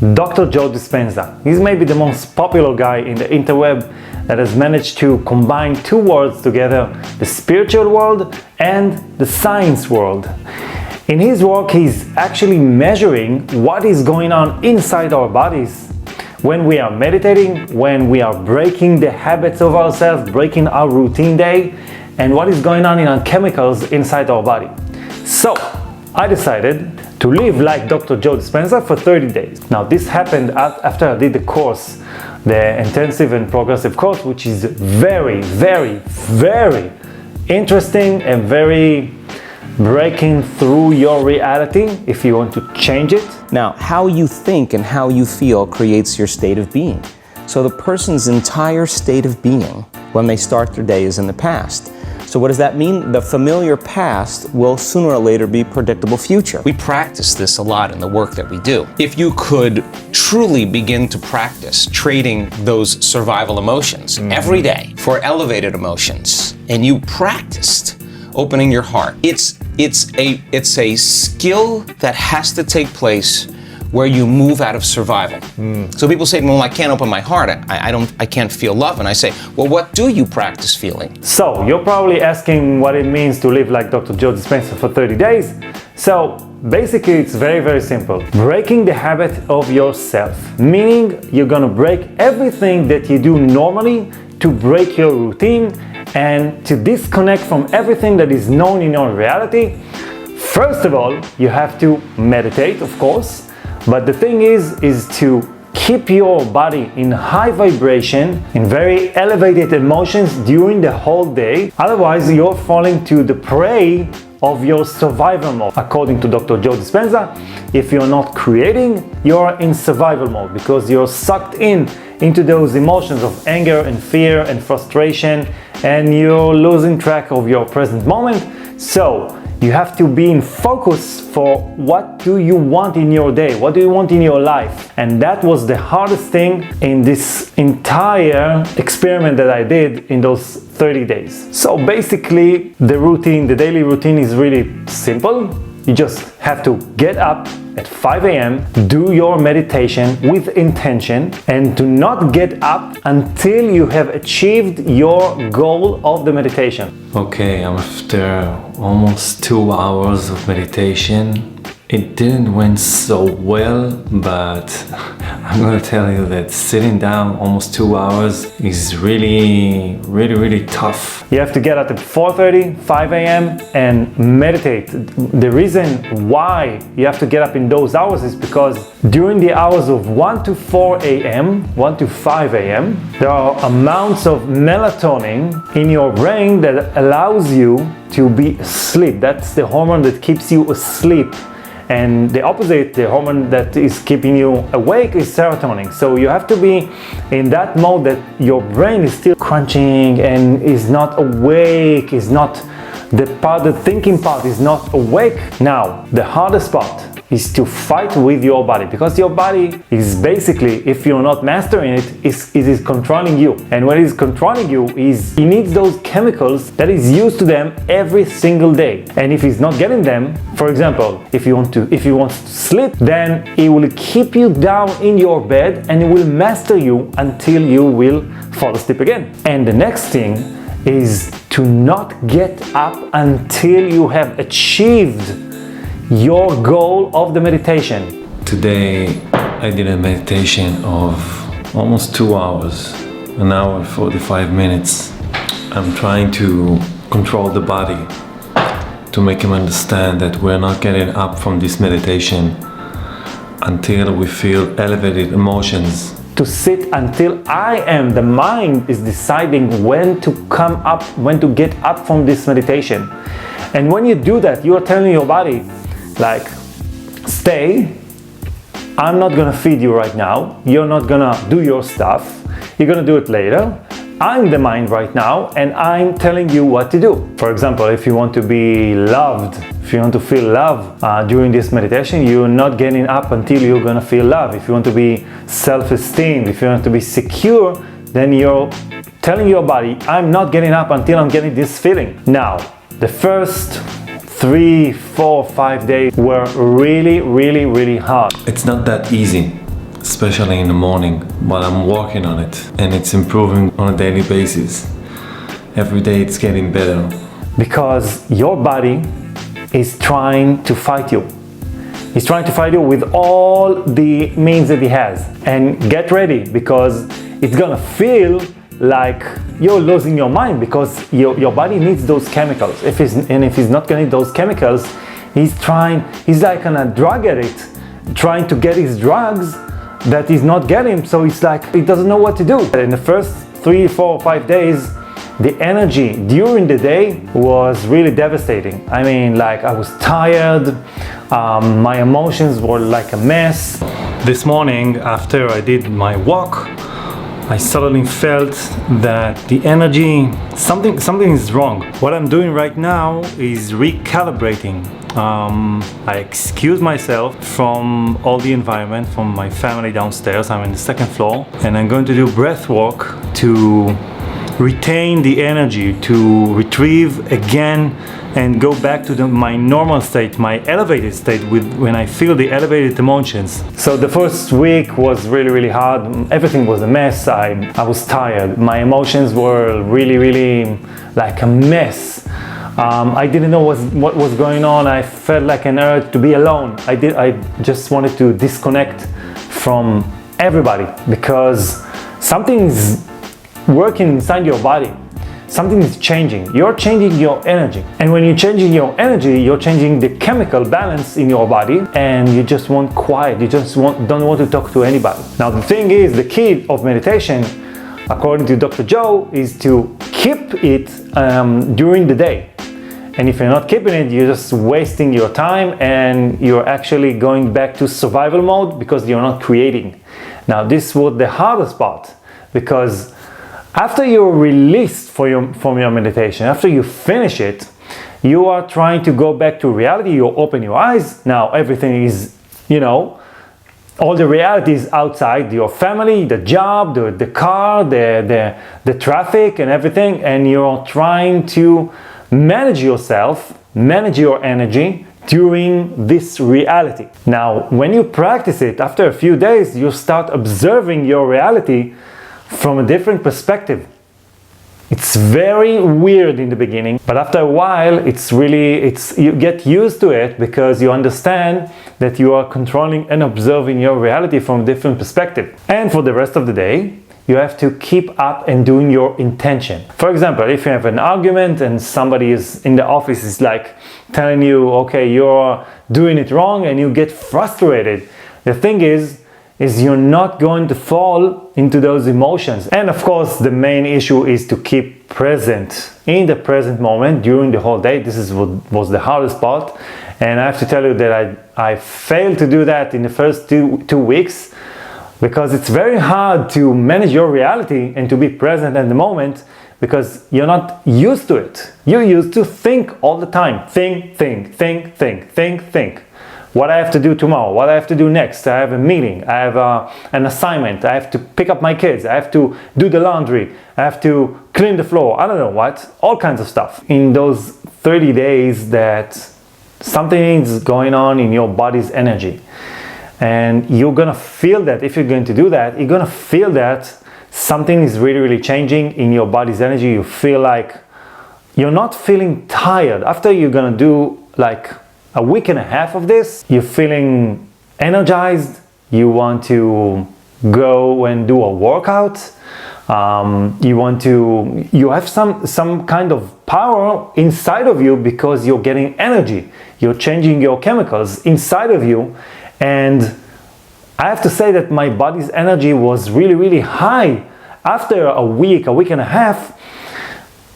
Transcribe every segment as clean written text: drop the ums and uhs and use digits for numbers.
Dr. Joe Dispenza. He's maybe the most popular guy in the interweb that has managed to combine two worlds together, the spiritual world and the science world. In his work, he's actually measuring what is going on inside our bodies when we are meditating, when we are breaking the habits of ourselves, breaking our routine day, and what is going on in our chemicals inside our body. So I decided to live like Dr. Joe Dispenza for 30 days. Now this happened after I did the course, the intensive and progressive course, which is very, very, very interesting and very breaking through your reality if you want to change it. Now, how you think and how you feel creates your state of being. So the person's entire state of being when they start their day is in the past. So what does that mean? The familiar past will sooner or later be predictable future. We practice this a lot in the work that we do. If you could truly begin to practice trading those survival emotions every day for elevated emotions, and you practiced opening your heart, it's a skill that has to take place where you move out of survival. So people say, well, I can't open my heart. I can't feel love. And I say, well, what do you practice feeling? So you're probably asking what it means to live like Dr. Joe Dispenza for 30 days. So basically it's very, very simple. Breaking the habit of yourself, meaning you're gonna break everything that you do normally to break your routine and to disconnect from everything that is known in your reality. First of all, you have to meditate, of course. But the thing is to keep your body in high vibration, in very elevated emotions during the whole day. Otherwise, you're falling to the prey of your survival mode. According to Dr. Joe Dispenza, if you're not creating, you're in survival mode because you're sucked into those emotions of anger and fear and frustration, and you're losing track of your present moment. So you have to be in focus for what do you want in your day, what do you want in your life. And that was the hardest thing in this entire experiment that I did in those 30 days. So basically the routine, the daily routine is really simple. You just have to get up at 5 a.m., do your meditation with intention, and do not get up until you have achieved your goal of the meditation. Okay, after almost 2 hours of meditation. It didn't went so well, but I'm gonna tell you that sitting down almost 2 hours is really tough. You have to get up at 4:30, 5 a.m. and meditate. The reason why you have to get up in those hours is because during the hours of 1 to 4 a.m., 1 to 5 a.m., there are amounts of melatonin in your brain that allows you to be asleep. That's the hormone that keeps you asleep. And the opposite, the hormone that is keeping you awake, is serotonin. So you have to be in that mode that your brain is still crunching and is not awake, is not the thinking part is not awake. Now, the hardest part is to fight with your body, because your body is basically, if you're not mastering it, it is controlling you. And when it is controlling you, it needs those chemicals that is used to them every single day. And if it's not getting them, for example, if you want to sleep, then it will keep you down in your bed and it will master you until you will fall asleep again. And the next thing is to not get up until you have achieved your goal of the meditation. Today I did a meditation of almost 2 hours, 1 hour and 45 minutes. I'm trying to control the body to make him understand that we're not getting up from this meditation until we feel elevated emotions. To sit until the mind is deciding when to come up, when to get up from this meditation. And when you do that, you are telling your body, like, stay, I'm not gonna feed you right now, you're not gonna do your stuff, you're gonna do it later. I'm the mind right now and I'm telling you what to do. For example, if you want to be loved, if you want to feel love during this meditation, you're not getting up until you're gonna feel love. If you want to be self-esteemed, if you want to be secure, then you're telling your body, I'm not getting up until I'm getting this feeling. Now, the first 3, 4, 5 days were really hard. It's not that easy. especially in the morning, but I'm working on it and it's improving on a daily basis. Every day it's getting better. Because your body is trying to fight you. He's trying to fight you with all the means that he has. And get ready, because it's gonna feel like you're losing your mind, because your body needs those chemicals. If he's not gonna need those chemicals, he's like on a drug addict, trying to get his drugs that he's not getting, so it's like he doesn't know what to do. In the first 3, 4, 5 days, the energy during the day was really devastating. I mean, like, I was tired, my emotions were like a mess. This morning, after I did my walk, I suddenly felt that the energy, something is wrong. What I'm doing right now is recalibrating. I excuse myself from all the environment, from my family downstairs. I'm in the second floor, and I'm going to do breath work to retain the energy, to retrieve again and go back to my normal state, my elevated state, when I feel the elevated emotions. So the first week was really hard. Everything was a mess. I was tired. My emotions were really like a mess. I didn't know what was going on. I felt like an urge to be alone. I just wanted to disconnect from everybody, because something's working inside your body. Something is changing. You're changing your energy. And when you're changing your energy, you're changing the chemical balance in your body, and you just want quiet. You just don't want to talk to anybody. Now, the thing is, the key of meditation, according to Dr. Joe, is to keep it during the day. And if you're not keeping it, you're just wasting your time, and you're actually going back to survival mode because you're not creating. Now, this was the hardest part, because after you're released from your meditation, after you finish it, you are trying to go back to reality. You open your eyes. Now everything is, all the reality is outside: your family, the job, the car, the traffic and everything. And you're trying to manage yourself, manage your energy during this reality. Now, when you practice it, after a few days, you start observing your reality from a different perspective. It's very weird in the beginning, but after a while, you get used to it, because you understand that you are controlling and observing your reality from a different perspective. And for the rest of the day, you have to keep up and doing your intention. For example, if you have an argument and somebody is in the office is like telling you, okay, you're doing it wrong, and you get frustrated. The thing is you're not going to fall into those emotions. And of course, the main issue is to keep present in the present moment during the whole day. This is what was the hardest part. And I have to tell you that I failed to do that in the first two weeks, because it's very hard to manage your reality and to be present in the moment, because you're not used to it. You're used to think all the time. Think. What I have to do tomorrow, what I have to do next. I have a meeting, I have an assignment, I have to pick up my kids, I have to do the laundry, I have to clean the floor, I don't know what, all kinds of stuff. In those 30 days that something is going on in your body's energy. And you're gonna feel that. If you're going to do that, you're gonna feel that something is really changing in your body's energy. You feel like you're not feeling tired. After you're gonna do like a week and a half of this, you're feeling energized. You want to go and do a workout. You have some kind of power inside of you, because you're getting energy. You're changing your chemicals inside of you. And I have to say that my body's energy was really high after a week and a half.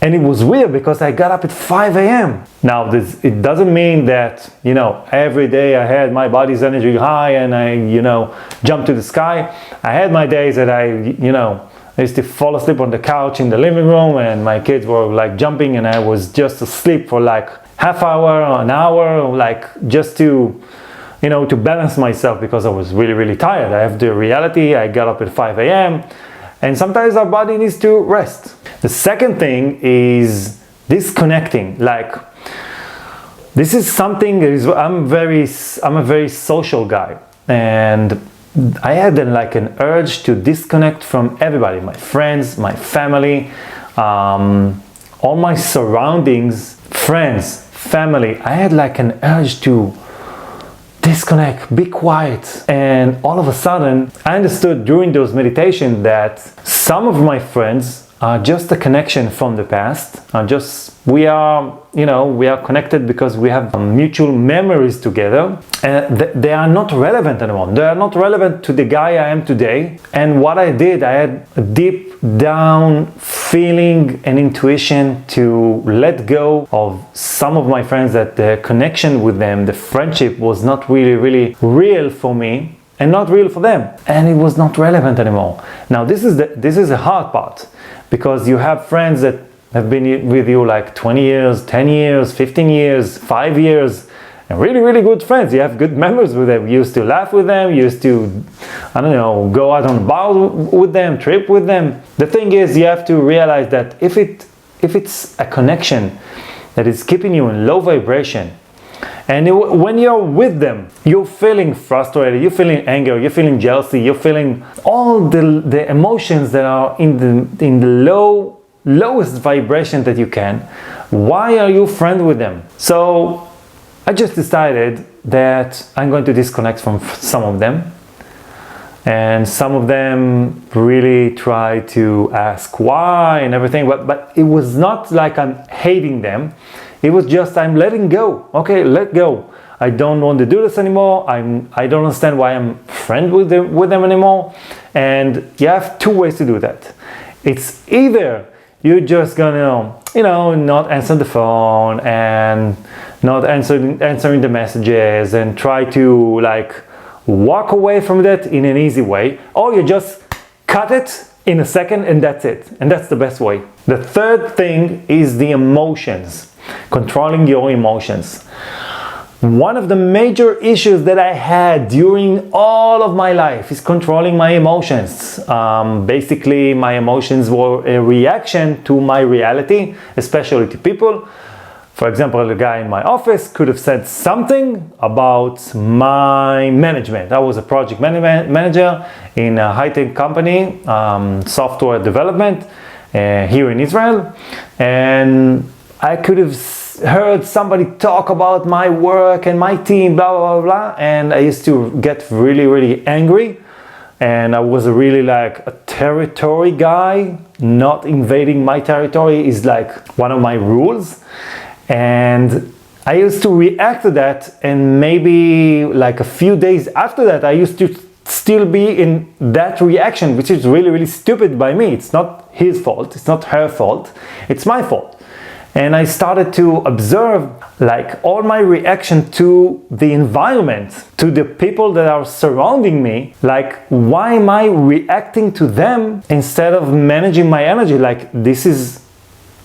And it was weird, because I got up at 5 a.m. Now, it doesn't mean that, every day I had my body's energy high and I, jumped to the sky. I had my days that I used to fall asleep on the couch in the living room, and my kids were like jumping, and I was just asleep for like half hour, an hour, like just to balance myself, because I was really tired. I have the reality, I got up at 5 a.m. and sometimes our body needs to rest. The second thing is disconnecting. Like, this is something I'm a very social guy, and I had like an urge to disconnect from everybody, my friends, my family, all my surroundings, friends, family. I had like an urge to disconnect, be quiet. And all of a sudden, I understood during those meditations that some of my friends are just a connection from the past. We are connected because we have mutual memories together. And they are not relevant anymore. They are not relevant to the guy I am today. And what I did, I had a deep down feeling and intuition to let go of some of my friends, that the connection with them, the friendship was not really real for me and not real for them. And it was not relevant anymore. Now this is the hard part, because you have friends that have been with you like 20 years, 10 years, 15 years, 5 years, and really good friends. You have good memories with them. You used to laugh with them, you used to, go out on a bar with them, trip with them. The thing is, you have to realize that if it's a connection that is keeping you in low vibration, and when you're with them, you're feeling frustrated, you're feeling anger, you're feeling jealousy, you're feeling all the emotions that are in the lowest vibration that you can. Why are you friends with them? So I just decided that I'm going to disconnect from some of them. And some of them really try to ask why and everything, but it was not like I'm hating them. It was just I'm letting go. Okay, let go. I don't want to do this anymore. I don't understand why I'm friends with them anymore. And you have two ways to do that. It's either you're just gonna, not answer the phone and not answering the messages and try to walk away from that in an easy way, or you just cut it in a second and that's it. And that's the best way. The third thing is the emotions. Controlling your emotions. One of the major issues that I had during all of my life is controlling my emotions. Basically, my emotions were a reaction to my reality, especially to people. For example, a guy in my office could have said something about my management. I was a project manager in a high-tech company, software development here in Israel. And I could have heard somebody talk about my work and my team, blah, blah, blah, blah. And I used to get really angry. And I was really a territory guy. Not invading my territory is one of my rules. And I used to react to that, and maybe a few days after that I used to still be in that reaction, which is really stupid by me. It's not his fault, it's not her fault, it's my fault. And I started to observe all my reaction to the environment, to the people that are surrounding me. Why am I reacting to them instead of managing my energy? This is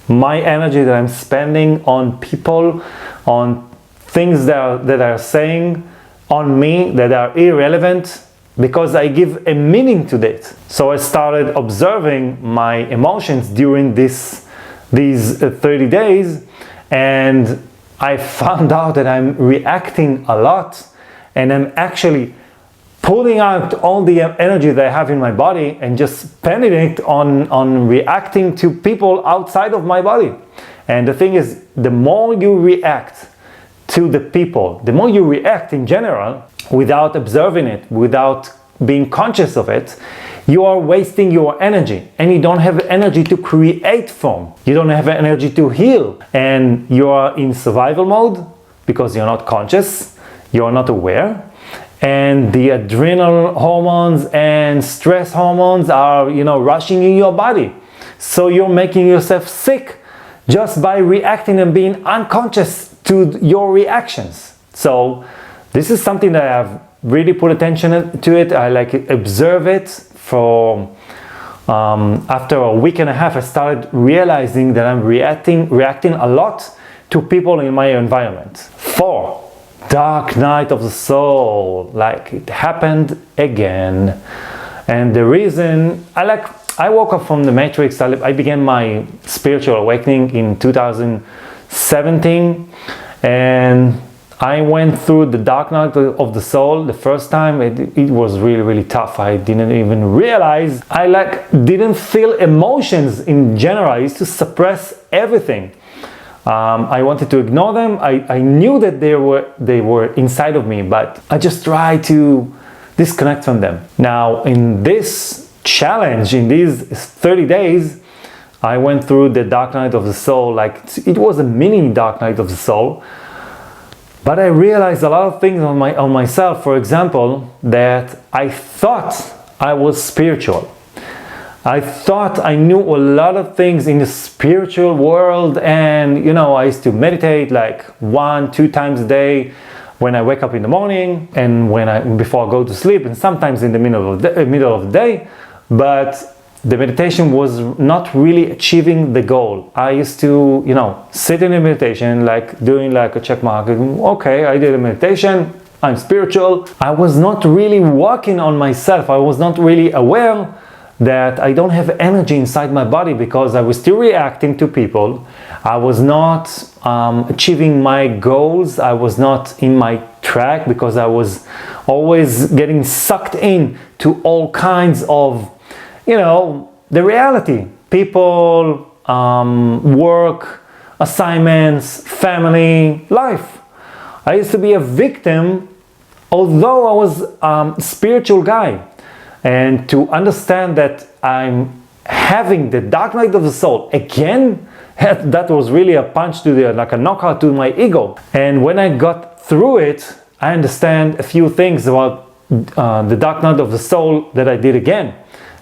my energy that I'm spending on people, on things that are saying on me that are irrelevant, because I give a meaning to that. So I started observing my emotions during these 30 days, and I found out that I'm reacting a lot, and I'm actually pulling out all the energy that I have in my body and just spending it on reacting to people outside of my body. And the thing is, the more you react to the people, the more you react in general without observing it, without being conscious of it, you are wasting your energy, and you don't have energy to create from. You don't have energy to heal, and you are in survival mode because you're not conscious, you're not aware. And the adrenal hormones and stress hormones are, rushing in your body. So you're making yourself sick just by reacting and being unconscious to your reactions. So this is something that I've really put attention to it. I observe it for, after a week and a half, I started realizing that I'm reacting a lot to people in my environment. 4. Dark night of the soul, it happened again. And the reason I woke up from the matrix. I began my spiritual awakening in 2017, and I went through the dark night of the soul the first time. It was really, really tough. I didn't even realize. I didn't feel emotions in general. I used to suppress everything. I wanted to ignore them. I knew that they were inside of me, but I just tried to disconnect from them. Now, in this challenge, in these 30 days, I went through the dark night of the soul. Like, it was a mini dark night of the soul. But I realized a lot of things on myself. For example, that I thought I was spiritual. I thought I knew a lot of things in the spiritual world, and I used to meditate like 1-2 times a day when I wake up in the morning and before I go to sleep, and sometimes in the middle of the day. But the meditation was not really achieving the goal. I used to, sit in a meditation, like doing like a check mark. Okay, I did a meditation, I'm spiritual. I was not really working on myself. I was not really aware that I don't have energy inside my body because I was still reacting to people. I was not achieving my goals. I was not in my track because I was always getting sucked in to all kinds of the reality, people, work, assignments, family, life. I used to be a victim, although I was a spiritual guy. And to understand that I'm having the dark night of the soul again, that was really a punch to like a knockout to my ego. And when I got through it, I understand a few things about the dark night of the soul that I did again.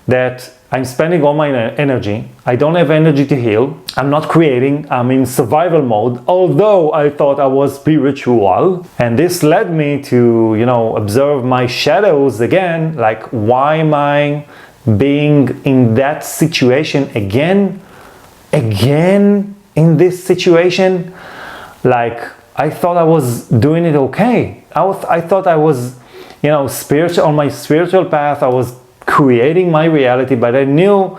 That I'm spending all my energy. I don't have energy to heal. I'm not creating. I'm in survival mode, although I thought I was spiritual. And this led me to, observe my shadows again. Like, why am I being in that situation again in this situation? Like, I thought I was doing it okay. I thought I was, spiritual, on my spiritual path. I was creating my reality, but I knew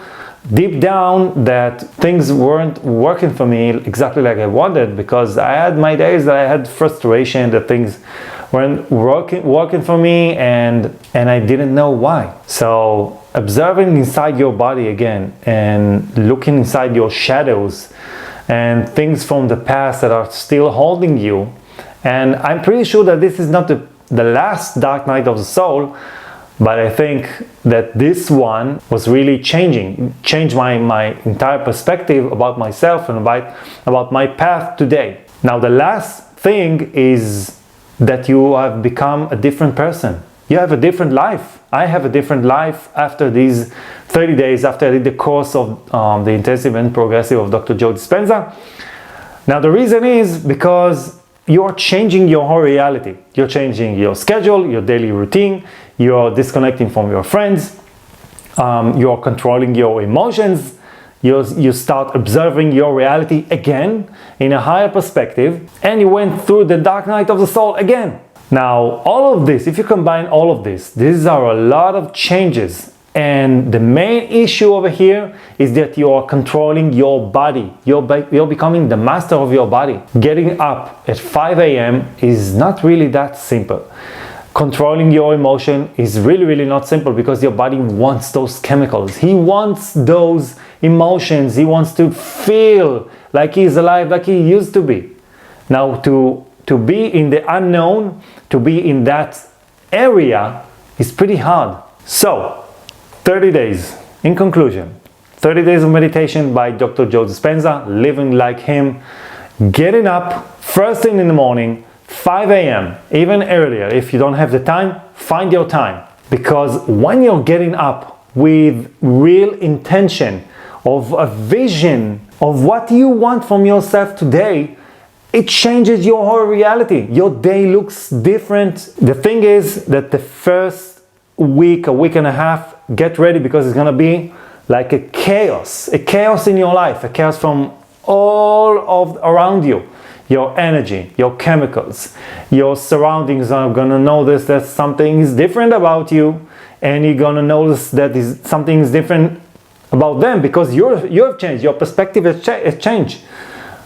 deep down that things weren't working for me exactly like I wanted, because I had my days that I had frustration, that things weren't working for me, and I didn't know why. So observing inside your body again and looking inside your shadows and things from the past that are still holding you. And I'm pretty sure that this is not the last dark night of the soul, but I think that this one was really changed my entire perspective about myself and about my path today. Now, the last thing is that you have become a different person. You have a different life. I have a different life after these 30 days, after I did the course of the Intensive and Progressive of Dr. Joe Dispenza. Now, the reason is because you're changing your whole reality. You're changing your schedule, your daily routine. You're disconnecting from your friends. You're controlling your emotions. You start observing your reality again in a higher perspective. And you went through the dark night of the soul again. Now, all of this, if you combine all of this, these are a lot of changes. And the main issue over here is that you are controlling your body. You're becoming the master of your body. Getting up at 5 a.m. is not really that simple. Controlling your emotion is really, really not simple, because your body wants those chemicals. He wants those emotions. He wants to feel like he's alive, like he used to be. Now, to be in the unknown, to be in that area is pretty hard. So, 30 days. In conclusion, 30 days of meditation by Dr. Joe Dispenza, living like him, getting up first thing in the morning, 5 a.m., even earlier. If you don't have the time, find your time. Because when you're getting up with real intention of a vision of what you want from yourself today, it changes your whole reality. Your day looks different. The thing is that the first week, a week and a half, get ready, because it's gonna be like a chaos in your life, a chaos from all of around you. Your energy, your chemicals, your surroundings are gonna notice that something is different about you, and you're gonna notice that something is different about them, because you have changed, your perspective has changed.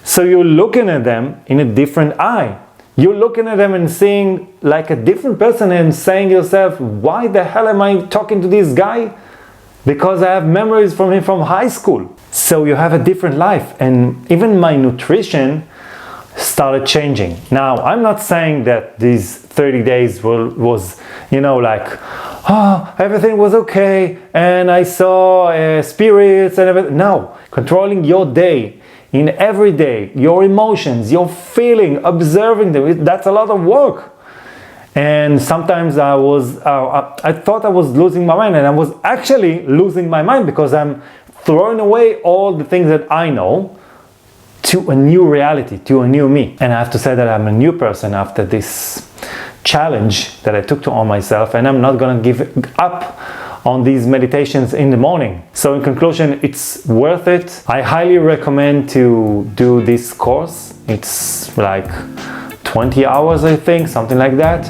So you're looking at them in a different eye. you're looking at them and seeing like a different person and saying to yourself, why the hell am I talking to this guy? Because I have memories from him from high school. So you have a different life, and even my nutrition started changing. Now, I'm not saying that these 30 days was, you know, like, oh, everything was okay and I saw spirits and everything. No, controlling your day, in every day, your emotions, your feeling, observing them, that's a lot of work. And sometimes I thought I was losing my mind, and I was actually losing my mind because I'm throwing away all the things that I know to a new reality, to a new me. And I have to say that I'm a new person after this challenge that I took on myself, and I'm not gonna give up on these meditations in the morning. So in conclusion, it's worth it. I highly recommend to do this course. It's like 20 hours, I think, something like that.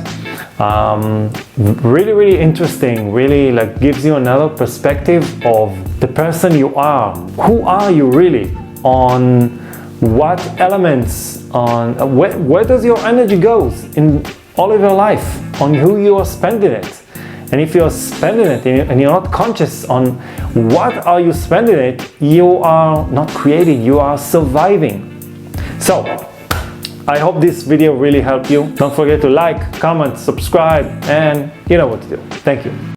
Really interesting, really like gives you another perspective of the person you are. Who are you really? On what elements, on where does your energy goes in all of your life, on who you are spending it. And if you're spending it and you're not conscious on what are you spending it, you are not creating, you are surviving. So I hope this video really helped you. Don't forget to like, comment, subscribe, and you know what to do. Thank you.